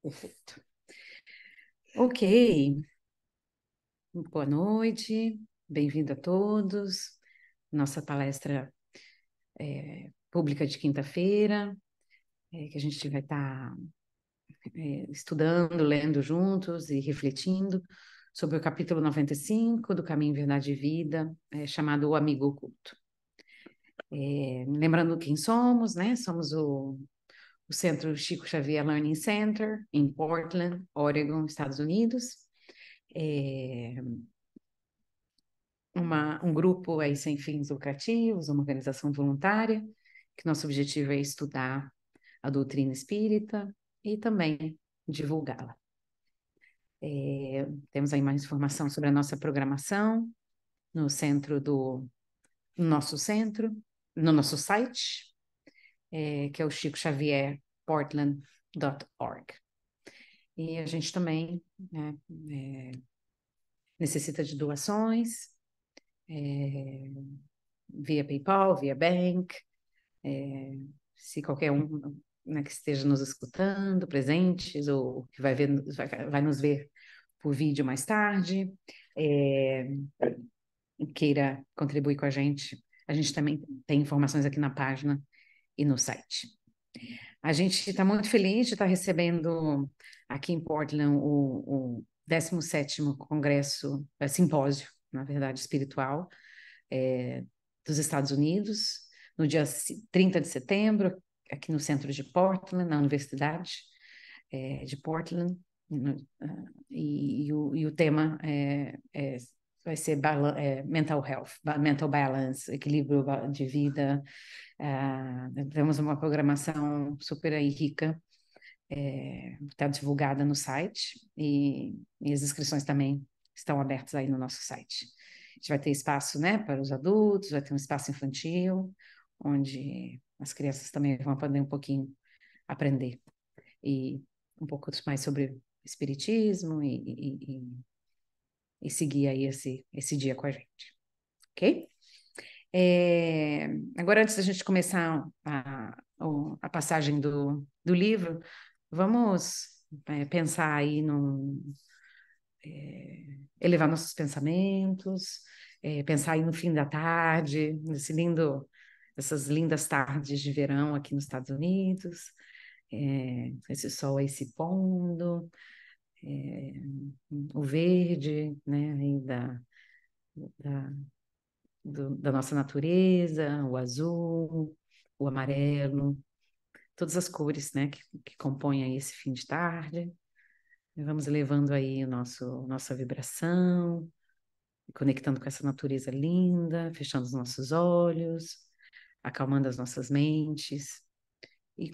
Perfeito. Ok, boa noite, bem-vindo a todos. Nossa palestra pública de quinta-feira, que a gente vai estar estudando, lendo juntos e refletindo sobre o capítulo 95 do Caminho, Verdade e Vida, chamado O Amigo Oculto. Lembrando quem somos, né? Somos o Centro Chico Xavier Learning Center, em Portland, Oregon, Estados Unidos. Um grupo aí sem fins lucrativos, uma organização voluntária, que nosso objetivo é estudar a doutrina espírita e também divulgá-la. Temos aí mais informação sobre a nossa programação no no nosso centro, no nosso site, que é o chicoxavierportland.org. E a gente também, né, necessita de doações, via PayPal, via Bank. Se qualquer um, né, que esteja nos escutando, presentes, ou que vai nos ver por vídeo mais tarde, queira contribuir com a gente também tem informações aqui na página e no site. A gente está muito feliz de estar recebendo aqui em Portland o 17º Congresso, Simpósio, na verdade, espiritual, dos Estados Unidos, no dia 30 de setembro, aqui no centro de Portland, na Universidade de Portland, e o tema vai ser mental health, mental balance, equilíbrio de vida. Temos uma programação super aí rica, está divulgada no site, e as inscrições também estão abertas aí no nosso site. A gente vai ter espaço, né, para os adultos, vai ter um espaço infantil, onde as crianças também vão poder um pouquinho aprender e um pouco mais sobre espiritismo e seguir aí esse dia com a gente, ok? Agora, antes da gente começar a passagem do livro, vamos pensar aí elevar nossos pensamentos, pensar aí no fim da tarde, essas lindas tardes de verão aqui nos Estados Unidos, esse sol aí se pondo, o verde, né, aí da, da nossa natureza, o azul, o amarelo, todas as cores, né, que compõem aí esse fim de tarde. Vamos elevando aí nossa vibração, conectando com essa natureza linda, fechando os nossos olhos, acalmando as nossas mentes e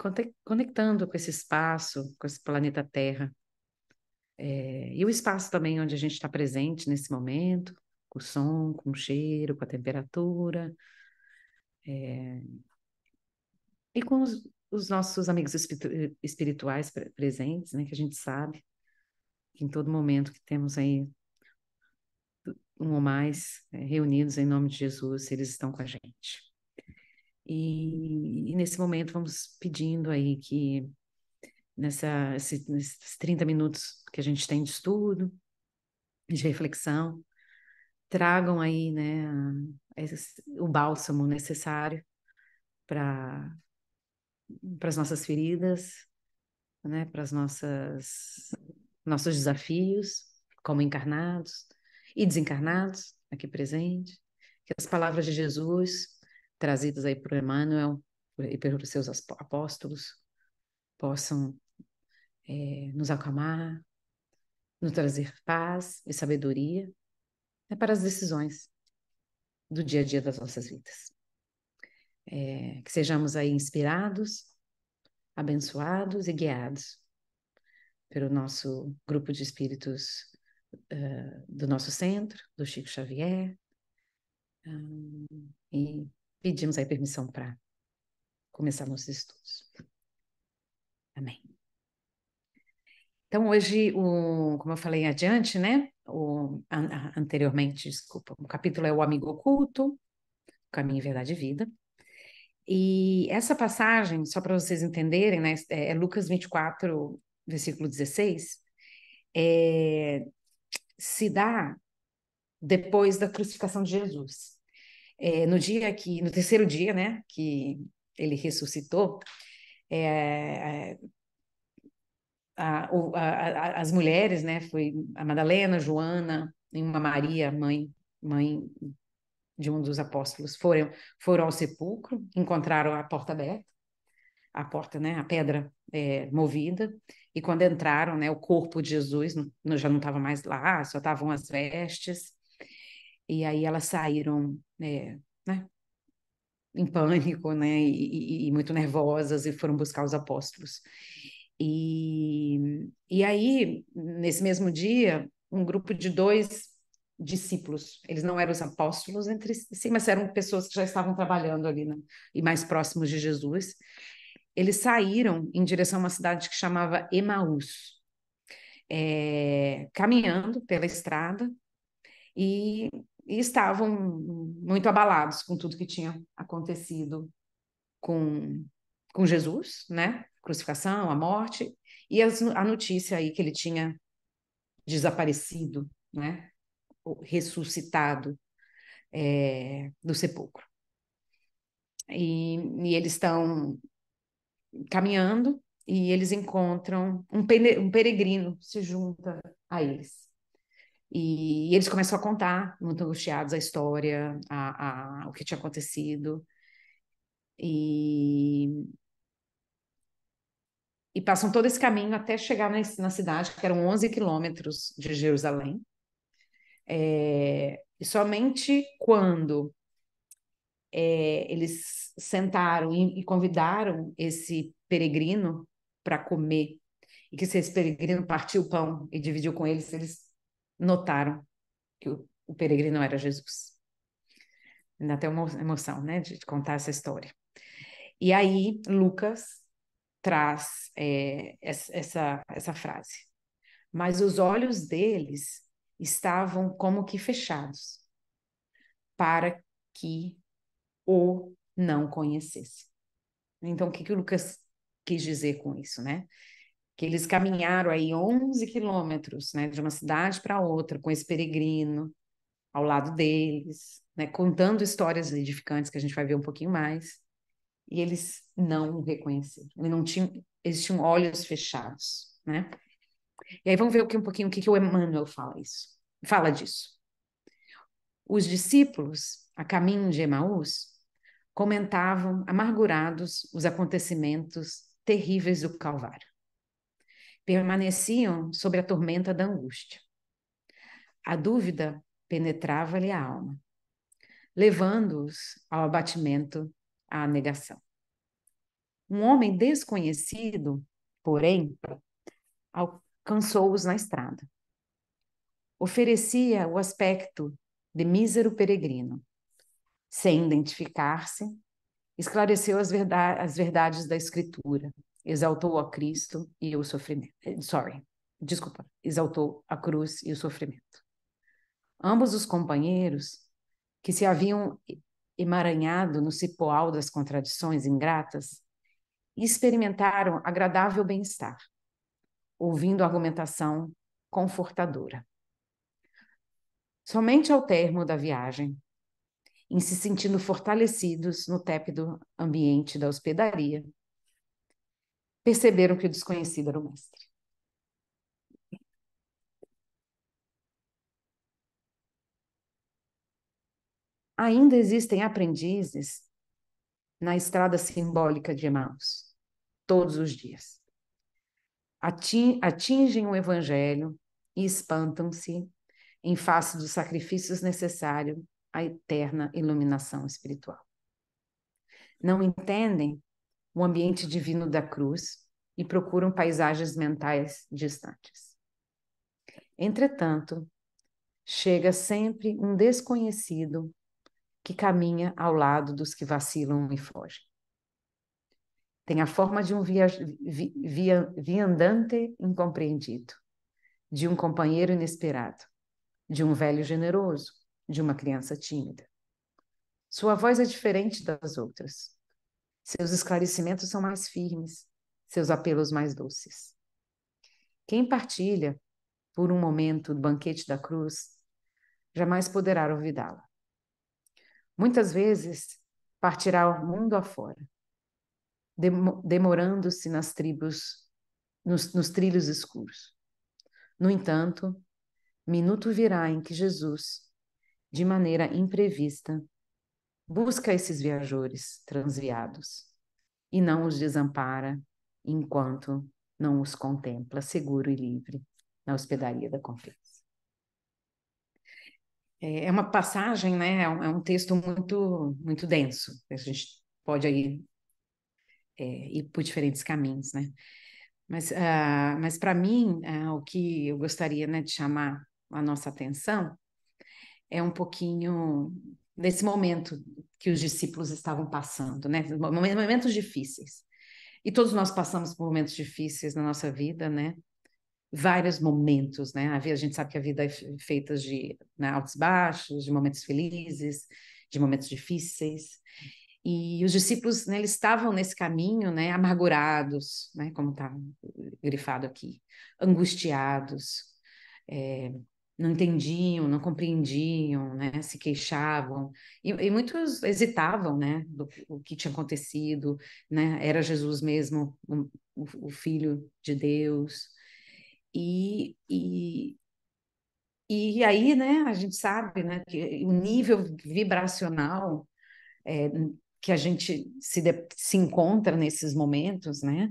conectando com esse espaço, com esse planeta Terra. E o espaço também onde a gente está presente nesse momento, com o som, com o cheiro, com a temperatura, e com os nossos amigos espirituais presentes, né, que a gente sabe que em todo momento que temos aí um ou mais reunidos em nome de Jesus, eles estão com a gente. E nesse momento vamos pedindo aí que nesses 30 minutos que a gente tem de estudo, de reflexão, tragam aí, né, o bálsamo necessário para as nossas feridas, né, para as nossos desafios como encarnados e desencarnados aqui presentes, que as palavras de Jesus trazidas aí por Emmanuel e pelos seus apóstolos possam nos acalmar, nos trazer paz e sabedoria, né, para as decisões do dia a dia das nossas vidas. Que sejamos aí inspirados, abençoados e guiados pelo nosso grupo de espíritos do nosso centro, do Chico Xavier, e pedimos aí permissão para começar nossos estudos. Amém. Então, hoje, como eu falei adiante, né, anteriormente, desculpa, o capítulo é o Amigo Oculto, Caminho, Verdade e Vida. E essa passagem, só para vocês entenderem, né, é Lucas 24, versículo 16, se dá depois da crucificação de Jesus. No terceiro dia, né, que ele ressuscitou, as mulheres, né, foi a Madalena, Joana e uma Maria, mãe de um dos apóstolos, foram ao sepulcro, encontraram a porta aberta, a porta, né, a pedra movida, e quando entraram, né, o corpo de Jesus já não estava mais lá, só estavam as vestes, e aí elas saíram, né, em pânico, né, e muito nervosas, e foram buscar os apóstolos. E aí, nesse mesmo dia, um grupo de 2 discípulos, eles não eram os apóstolos entre si, mas eram pessoas que já estavam trabalhando ali, né, e mais próximos de Jesus. Eles saíram em direção a uma cidade que chamava Emaús, caminhando pela estrada, e estavam muito abalados com tudo que tinha acontecido com, com Jesus, né? Crucificação, a morte, e a notícia aí que ele tinha desaparecido, né? Ressuscitado do sepulcro. E eles estão caminhando e eles encontram um peregrino se junta a eles. E eles começam a contar, muito angustiados, a história, o que tinha acontecido. E passam todo esse caminho até chegar na cidade, que eram 11 quilômetros de Jerusalém. E somente quando eles sentaram e convidaram esse peregrino para comer, e que se esse peregrino partiu o pão e dividiu com eles notaram que o peregrino era Jesus. Ainda tem uma emoção, né, de contar essa história. E aí, Lucas traz essa frase. Mas os olhos deles estavam como que fechados, para que o não conhecesse. Então, o que o Lucas quis dizer com isso, né? Que eles caminharam aí 11 quilômetros, né, de uma cidade para outra, com esse peregrino ao lado deles, né, contando histórias edificantes que a gente vai ver um pouquinho mais, e eles não o reconheceram. Eles tinham olhos fechados, né? E aí vamos ver um pouquinho o que o Emmanuel fala disso. Os discípulos, a caminho de Emaús, comentavam amargurados os acontecimentos terríveis do Calvário. Permaneciam sob a tormenta da angústia. A dúvida penetrava-lhe a alma, levando-os ao abatimento, à negação. Um homem desconhecido, porém, alcançou-os na estrada. Oferecia o aspecto de mísero peregrino. Sem identificar-se, esclareceu as verdades da Escritura, exaltou a Cristo e o sofrimento. Exaltou a cruz e o sofrimento. Ambos os companheiros, que se haviam emaranhado no cipoal das contradições ingratas, experimentaram agradável bem-estar, ouvindo argumentação confortadora. Somente ao termo da viagem, em se sentindo fortalecidos no tépido ambiente da hospedaria, perceberam que o desconhecido era o mestre. Ainda existem aprendizes na estrada simbólica de Emaús, todos os dias. Atingem o evangelho e espantam-se em face dos sacrifícios necessários à eterna iluminação espiritual. Não entendem o ambiente divino da cruz e procuram paisagens mentais distantes. Entretanto, chega sempre um desconhecido que caminha ao lado dos que vacilam e fogem. Tem a forma de um viandante incompreendido, de um companheiro inesperado, de um velho generoso, de uma criança tímida. Sua voz é diferente das outras. Seus esclarecimentos são mais firmes, seus apelos mais doces. Quem partilha por um momento o banquete da cruz, jamais poderá olvidá-la. Muitas vezes partirá o mundo afora, demorando-se nas tribos, nos trilhos escuros. No entanto, minuto virá em que Jesus, de maneira imprevista, busca esses viajores transviados e não os desampara enquanto não os contempla seguro e livre na hospedaria da confiança. É uma passagem, né? É um texto muito denso. A gente pode aí ir por diferentes caminhos, né? Mas para mim, o que eu gostaria, né, de chamar a nossa atenção é um pouquinho desse momento que os discípulos estavam passando, né? Momentos difíceis. E todos nós passamos por momentos difíceis na nossa vida, né? Vários momentos, né? A gente sabe que a vida é feita de, né, altos e baixos, de momentos felizes, de momentos difíceis. E os discípulos, né, eles estavam nesse caminho, né, amargurados, né, como está grifado aqui, angustiados, é, não entendiam, não compreendiam, né, se queixavam, e muitos hesitavam, né, do o que tinha acontecido, né, era Jesus mesmo, o Filho de Deus, e, e aí, né, a gente sabe, né, que o nível vibracional é, que a gente se encontra nesses momentos, né,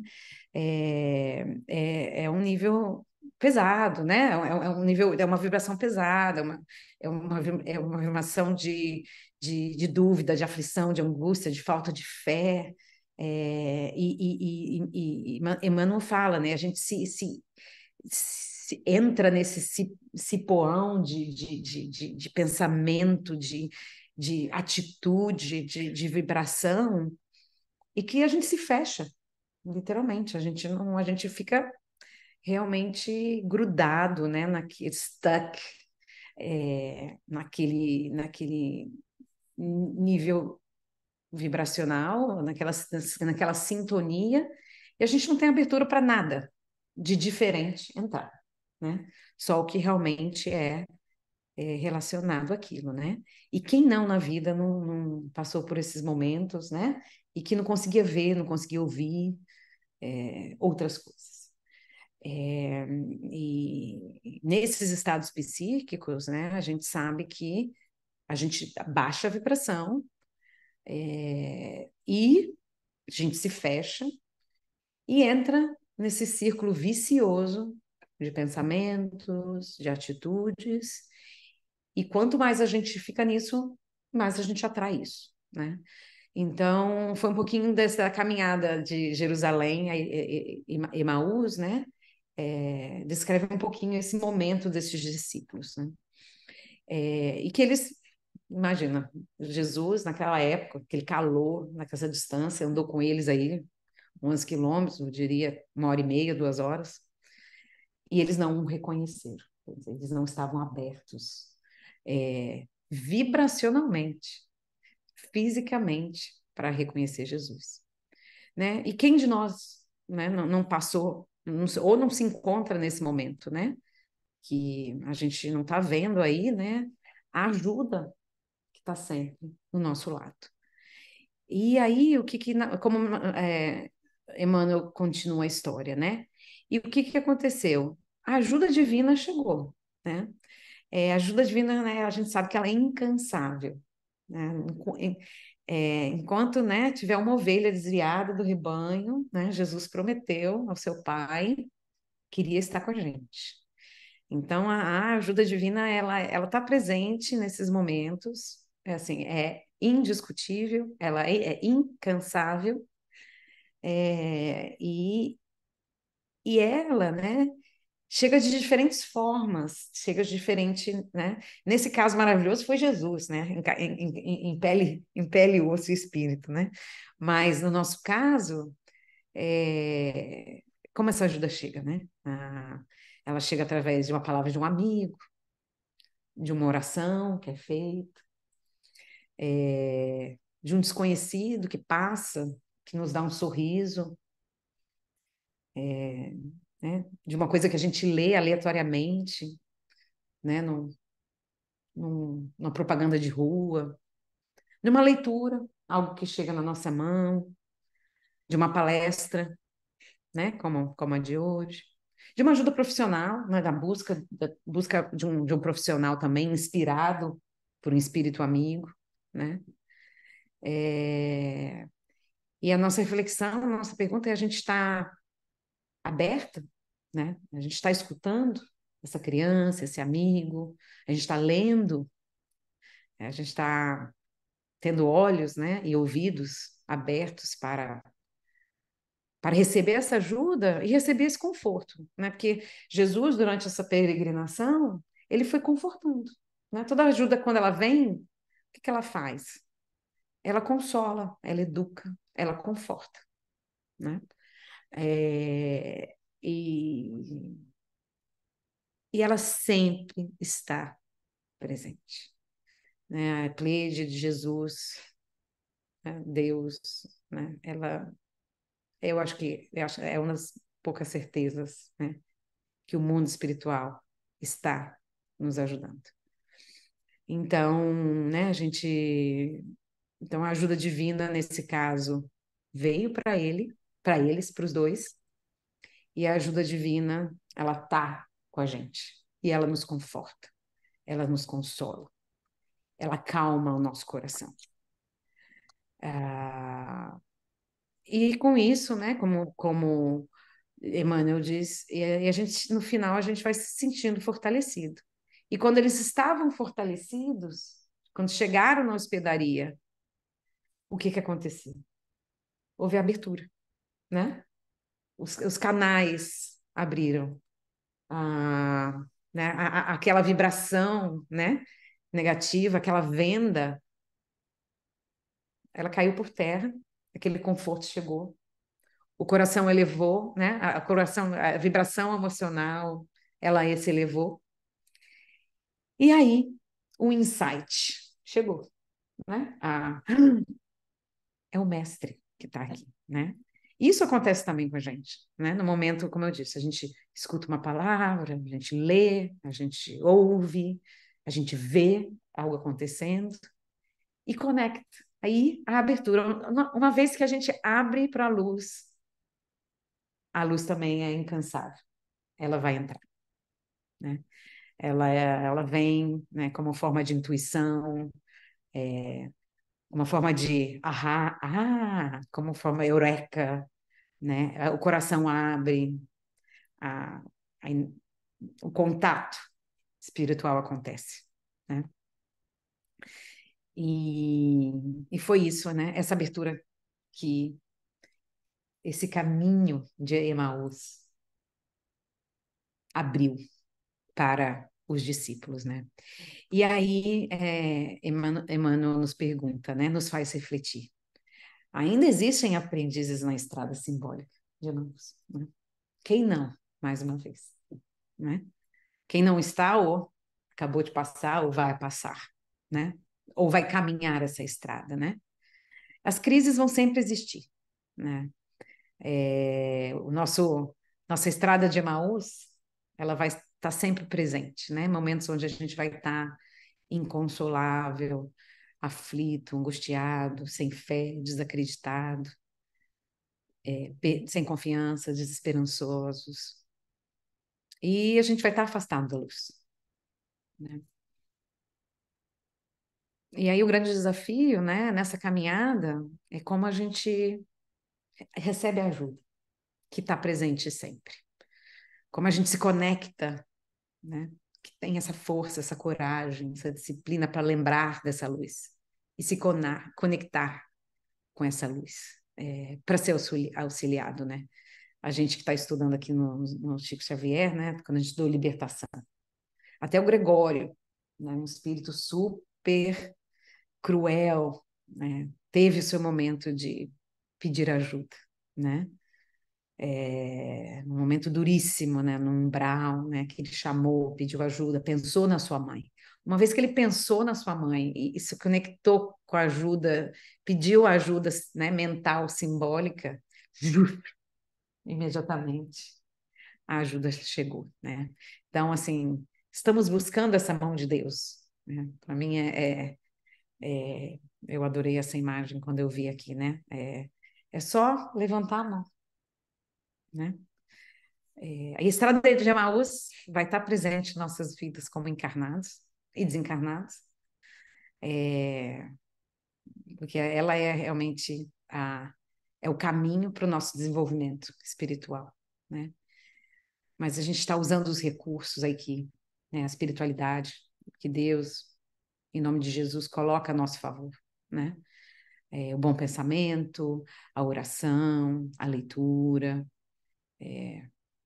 é um nível pesado, né, é um nível, é uma vibração pesada, é uma vibração de dúvida, de aflição, de angústia, de falta de fé, e Emmanuel fala, né, a gente se entra nesse cipoão de pensamento, de atitude, de vibração, e que a gente se fecha, literalmente, a gente fica realmente grudado, né, stuck, naquele nível vibracional, naquela sintonia, e a gente não tem abertura para nada de diferente entrar, né? Só o que realmente é relacionado àquilo, né? E quem não na vida não passou por esses momentos, né? E que não conseguia ver, não conseguia ouvir outras coisas. E nesses estados psíquicos, né? A gente sabe que a gente baixa a vibração e a gente se fecha e entra nesse círculo vicioso de pensamentos, de atitudes, e quanto mais a gente fica nisso, mais a gente atrai isso, né? Então, foi um pouquinho dessa caminhada de Jerusalém a Emaús, né? Descreve um pouquinho esse momento desses discípulos, né? E que eles, imagina, Jesus naquela época, aquele calor, naquela distância, andou com eles aí 11 quilômetros, eu diria 1h30, 2 horas, e eles não o reconheceram, quer dizer, eles não estavam abertos vibracionalmente, fisicamente, para reconhecer Jesus, né? E quem de nós, né, não passou, ou não se encontra nesse momento, né? Que a gente não está vendo aí, né? A ajuda que está sempre do nosso lado. E aí, como Emmanuel continua a história, né? E o que aconteceu? A ajuda divina chegou, né? A ajuda divina, né? A gente sabe que ela é incansável, né? Enquanto, né, tiver uma ovelha desviada do rebanho, né? Jesus prometeu ao seu Pai queria estar com a gente. Então, a ajuda divina, ela está presente nesses momentos, assim, é indiscutível, ela é incansável, e ela, né, chega de diferentes formas, chega de diferente, né? Nesse caso maravilhoso foi Jesus, né, em pele, osso e espírito, né? Mas no nosso caso, é, como essa ajuda chega, né? Ela chega através de uma palavra de um amigo, de uma oração que é feita, de um desconhecido que passa, que nos dá um sorriso, né? De uma coisa que a gente lê aleatoriamente, né? Numa propaganda de rua, de uma leitura, algo que chega na nossa mão, de uma palestra, né? Como a de hoje, de uma ajuda profissional, né? Da busca de um profissional também inspirado por um espírito amigo, né? É, E a nossa reflexão, a nossa pergunta é: a gente está aberta, né? A gente está escutando essa criança, esse amigo, a gente está lendo, a gente está tendo olhos, né, e ouvidos abertos para receber essa ajuda e receber esse conforto, né? Porque Jesus, durante essa peregrinação, ele foi confortando, né? Toda ajuda, quando ela vem, o que que ela faz? Ela consola, ela educa, ela conforta, né? É, e, e ela sempre está presente, né? A Pleiade de Jesus, né? Deus, né? Eu acho é uma das poucas certezas, né? Que o mundo espiritual está nos ajudando. Então, né? Então a ajuda divina nesse caso veio para eles, para os dois, e a ajuda divina, ela tá com a gente e ela nos conforta, ela nos consola, ela calma o nosso coração. Ah, e com isso, né, como Emmanuel diz, e a gente, no final, a gente vai se sentindo fortalecido. E quando eles estavam fortalecidos, quando chegaram na hospedaria, o que que aconteceu? Houve abertura, né? Os canais abriram, né, aquela vibração, né, negativa, aquela venda, ela caiu por terra, aquele conforto chegou, o coração elevou, né, a vibração emocional, ela se elevou, e aí o insight chegou, né, é o mestre que está aqui, né? Isso acontece também com a gente, né? No momento, como eu disse, a gente escuta uma palavra, a gente lê, a gente ouve, a gente vê algo acontecendo e conecta. Aí a abertura, uma vez que a gente abre para a luz também é incansável. Ela vai entrar, né? Ela vem, né, como forma de intuição, uma forma de como forma eureka, né? O coração abre, a, a, o contato espiritual acontece, né? E foi isso, né? Essa abertura que esse caminho de Emaús abriu para os discípulos, né? E aí, Emmanuel nos pergunta, né? Nos faz refletir. Ainda existem aprendizes na estrada simbólica de Emaús, né? Quem não, mais uma vez, né? Quem não está, ou acabou de passar, ou vai passar, né? Ou vai caminhar essa estrada, né? As crises vão sempre existir, né? Nossa estrada de Emaús, ela vai estar sempre presente, né? Momentos onde a gente vai estar inconsolável, aflito, angustiado, sem fé, desacreditado, sem confiança, desesperançosos. E a gente vai estar afastado da luz, né? E aí o grande desafio, né, nessa caminhada é como a gente recebe a ajuda, que está presente sempre. Como a gente se conecta, né, que tem essa força, essa coragem, essa disciplina para lembrar dessa luz e se conectar com essa luz, para ser auxiliado, né? A gente que está estudando aqui no Chico Xavier, né, quando a gente estudou libertação, até o Gregório, né, um espírito super cruel, né? Teve o seu momento de pedir ajuda, né? Um momento duríssimo, né? No umbral, né? Que ele chamou, pediu ajuda, pensou na sua mãe. Uma vez que ele pensou na sua mãe e se conectou com a ajuda, pediu ajuda, né? Mental, simbólica, imediatamente a ajuda chegou, né? Então, assim, estamos buscando essa mão de Deus, né? Para mim eu adorei essa imagem quando eu vi aqui, né? É só levantar a mão, né? A estrada de Emaús vai estar presente em nossas vidas como encarnados e desencarnados, é, porque ela é realmente é o caminho para o nosso desenvolvimento espiritual, né? Mas a gente está usando os recursos aqui, né? A espiritualidade que Deus, em nome de Jesus, coloca a nosso favor, né? O bom pensamento, a oração, a leitura,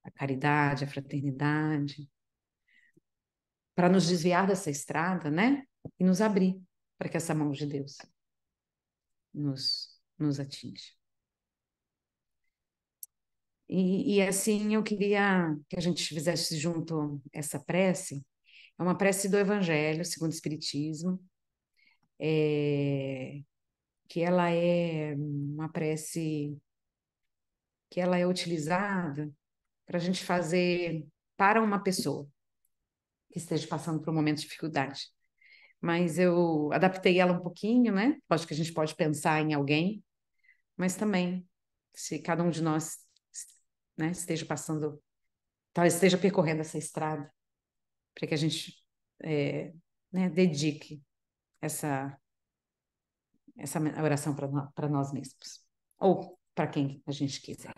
a caridade, a fraternidade, para nos desviar dessa estrada, né? E nos abrir para que essa mão de Deus nos atinja. E assim eu queria que a gente fizesse junto essa prece. É uma prece do Evangelho segundo o Espiritismo, que ela é uma prece que ela é utilizada para a gente fazer para uma pessoa que esteja passando por um momento de dificuldade. Mas eu adaptei ela um pouquinho, né? Acho que a gente pode pensar em alguém, mas também, se cada um de nós, né, esteja passando, talvez esteja percorrendo essa estrada, para que a gente, é, né, dedique essa, essa oração para nós mesmos, ou para quem a gente quiser.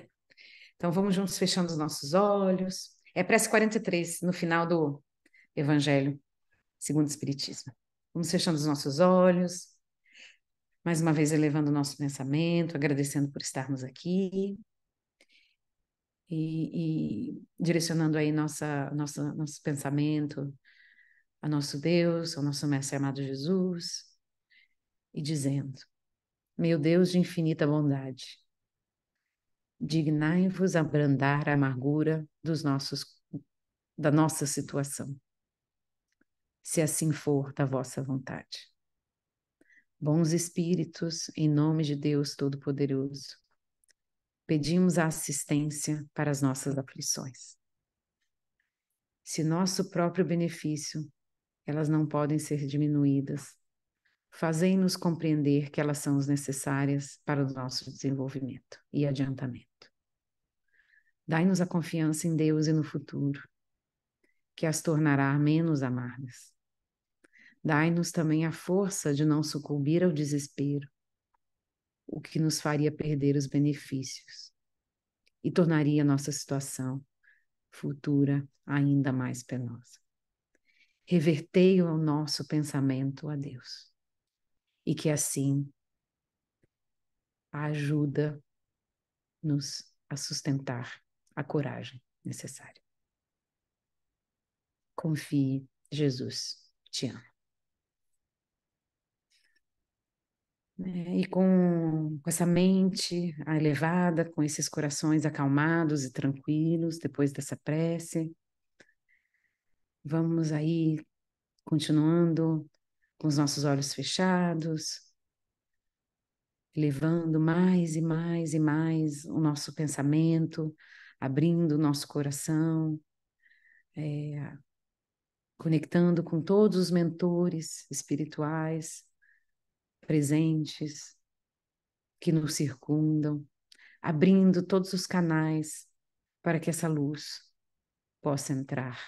Então, vamos juntos fechando os nossos olhos. É prece 43, no final do Evangelho segundo o Espiritismo. Vamos fechando os nossos olhos, mais uma vez elevando o nosso pensamento, agradecendo por estarmos aqui e direcionando aí nosso pensamento a nosso Deus, ao nosso Mestre amado Jesus, e dizendo: meu Deus de infinita bondade, dignai-vos abrandar a amargura da nossa situação, se assim for da vossa vontade. Bons espíritos, em nome de Deus Todo-Poderoso, pedimos a assistência para as nossas aflições. Se nosso próprio benefício, elas não podem ser diminuídas, fazei-nos compreender que elas são as necessárias para o nosso desenvolvimento e adiantamento. Dai-nos a confiança em Deus e no futuro, que as tornará menos amargas. Dai-nos também a força de não sucumbir ao desespero, o que nos faria perder os benefícios e tornaria nossa situação futura ainda mais penosa. Revertei o nosso pensamento a Deus e que assim ajuda-nos a sustentar a coragem necessária. Confie, Jesus te ama. E com essa mente elevada, com esses corações acalmados e tranquilos, depois dessa prece, vamos aí continuando com os nossos olhos fechados, elevando mais e mais e mais o nosso pensamento, abrindo o nosso coração, conectando com todos os mentores espirituais presentes que nos circundam, abrindo todos os canais para que essa luz possa entrar.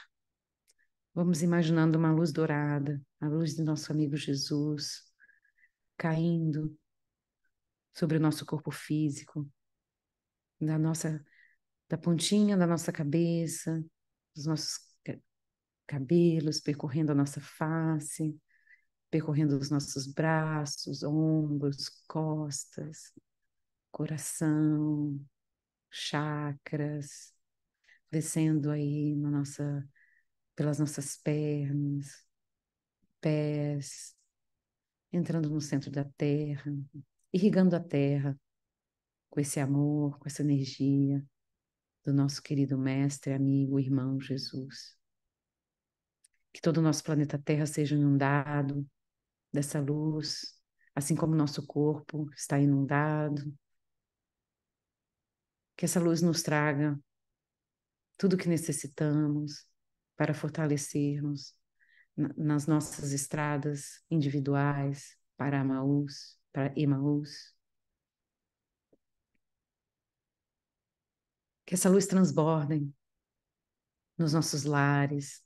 Vamos imaginando uma luz dourada, a luz do nosso amigo Jesus, caindo sobre o nosso corpo físico, da pontinha da nossa cabeça, dos nossos cabelos, percorrendo a nossa face, percorrendo os nossos braços, ombros, costas, coração, chakras, descendo aí pelas nossas pernas, pés, entrando no centro da terra, irrigando a terra com esse amor, com essa energia do nosso querido mestre, amigo, irmão Jesus. Que todo o nosso planeta Terra seja inundado dessa luz, assim como o nosso corpo está inundado. Que essa luz nos traga tudo que necessitamos para fortalecermos nas nossas estradas individuais para Emaús. Que essa luz transborde nos nossos lares,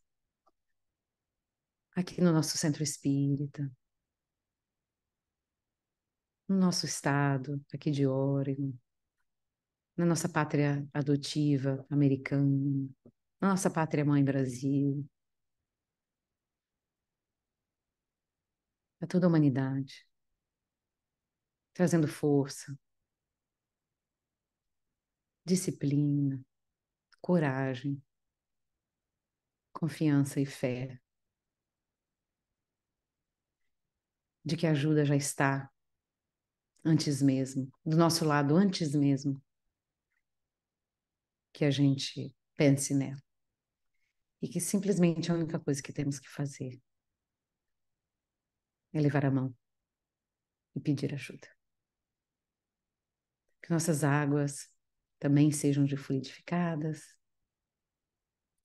aqui no nosso centro espírita, no nosso estado, aqui de Oregon, na nossa pátria adotiva americana, na nossa pátria mãe Brasil, a toda a humanidade, trazendo força, disciplina, coragem, confiança e fé de que a ajuda já está antes mesmo, do nosso lado antes mesmo que a gente pense nela. E que simplesmente a única coisa que temos que fazer é levar a mão e pedir ajuda. Que nossas águas também sejam de fluidificadas,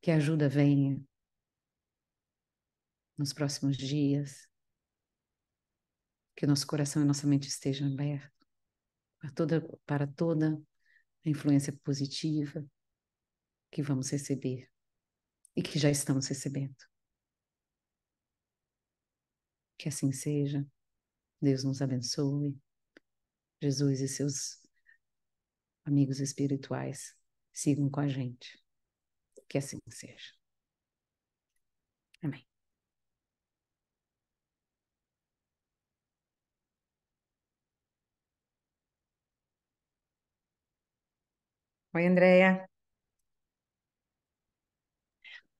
que a ajuda venha nos próximos dias, que nosso coração e nossa mente estejam abertos para toda a influência positiva que vamos receber e que já estamos recebendo. Que assim seja. Deus nos abençoe. Jesus e seus amigos espirituais sigam com a gente. Que assim seja. Amém. Oi, Andréia.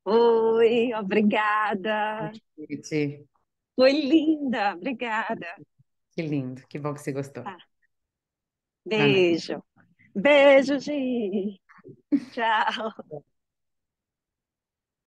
Oi, obrigada. Foi linda, obrigada. Que lindo, que bom que você gostou. Tá, Boa noite. beijo. Beijo, Gi. Tchau.